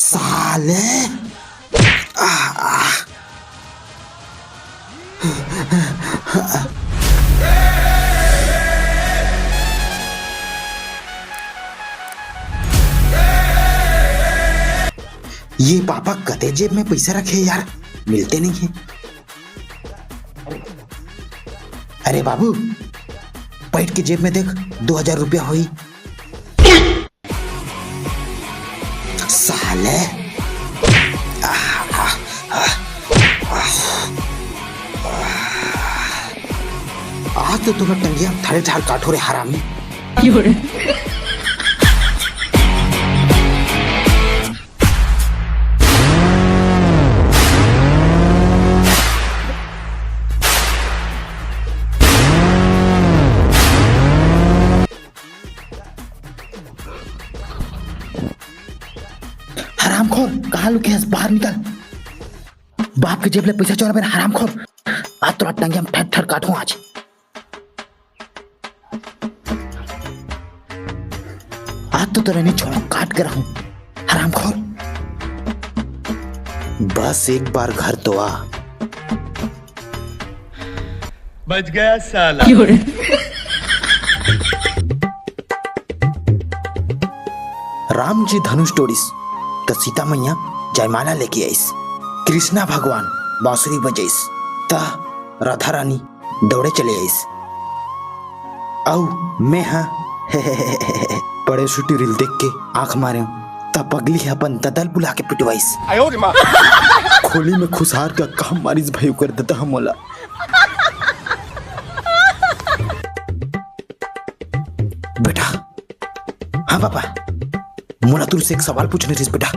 साले ये पापा कते जेब में पैसा रखे यार, मिलते नहीं है। अरे बाबू पैट के जेब में देख, 2000 रुपया हुई। साले आज तो तुम्हें टंगिया थारे ठार काटो रे हरामी। हरामखोर कहाँ लुके है, बाहर निकल। बाप के जेब ले पैसा चोरा मेरा हरामखोर। आज तो टंगे हम ठर ठर काटूं आज। आज तो तेरा नहीं छोड़ा, काट कर रहूं हरामखोर। बस एक बार घर तो आ। बच गया साला। राम जी धनुष तोड़िस तो सीता मैया जयमाला लेके आईस। कृष्णा भगवान बांसुरी बजाइस ता राधा रानी दौड़े चले आईस। औ मैं हाँ बड़े छुट्टी रील देख के आंख मारे तब पगली अपन ददल बुला के पिटवाइस। खोली में खुशहार का काम मारिस भयो कर देता हम मोला। बेटा हाँ पापा, मोला तुझसे एक सवाल पूछने थी बेटा।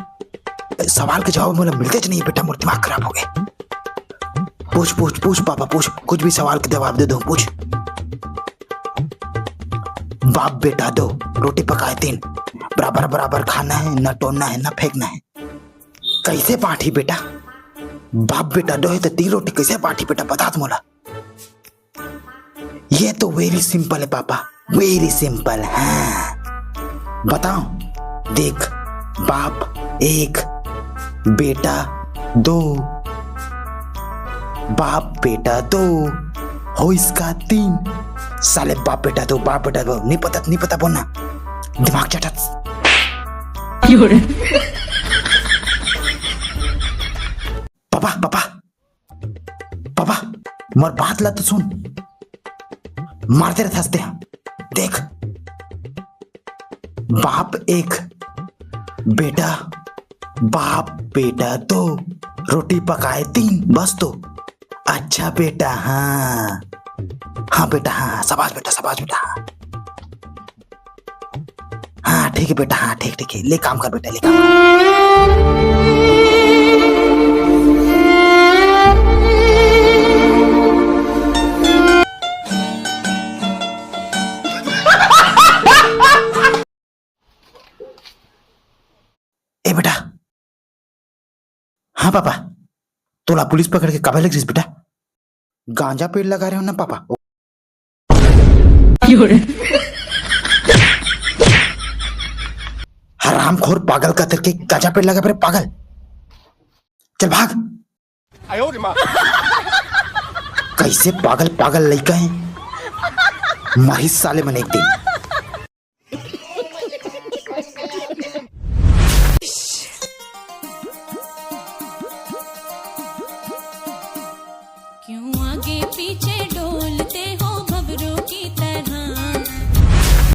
सवाल के जवाब मोला मिलते नहीं बेटा, मोर दिमाग खराब हो गए। पूछ पूछ पूछ पापा पूछ, कुछ भी सवाल के जवाब दे दो, पूछ। बाप बेटा दो रोटी पकाए 3, बराबर बराबर खाना है, ना तोड़ना है ना फेंकना है। कैसे बांटी बेटा? बाप बेटा दो है तो 3 रोटी कैसे बांटी बेटा, बता दो मोला। ये तो वेरी सिंपल है पापा, वेरी सिंपल। हाँ बताओ, देख बाप 1 बेटा 2, बाप बेटा 2 हो इसका 3। साले बाप बेटा 2 बाप बेटा 2 नहीं पता बोलना, दिमाग चटत। पापा पापा पापा मोर बात ला तो सुन, मारते रहते हंसते हैं। देख बाप 1 बेटा बाप बेटा 2 रोटी पकाए 3, बस तो। अच्छा बेटा हाँ हाँ बेटा हाँ, शाबाश बेटा हाँ। हाँ ठीक है बेटा, हाँ ठीक है, ले काम कर बेटा, ले काम ए बेटा। हाँ पापा, तोला पुलिस पकड़ के कब लग रही बेटा? गांजा पेड़ लगा रहे हो ना पापा? हरामखोर पागल का करके गांजा पेड़ लगा फिर पागल। चल भाग। कैसे पागल पागल लड़का है, माही साले मन एक दिन।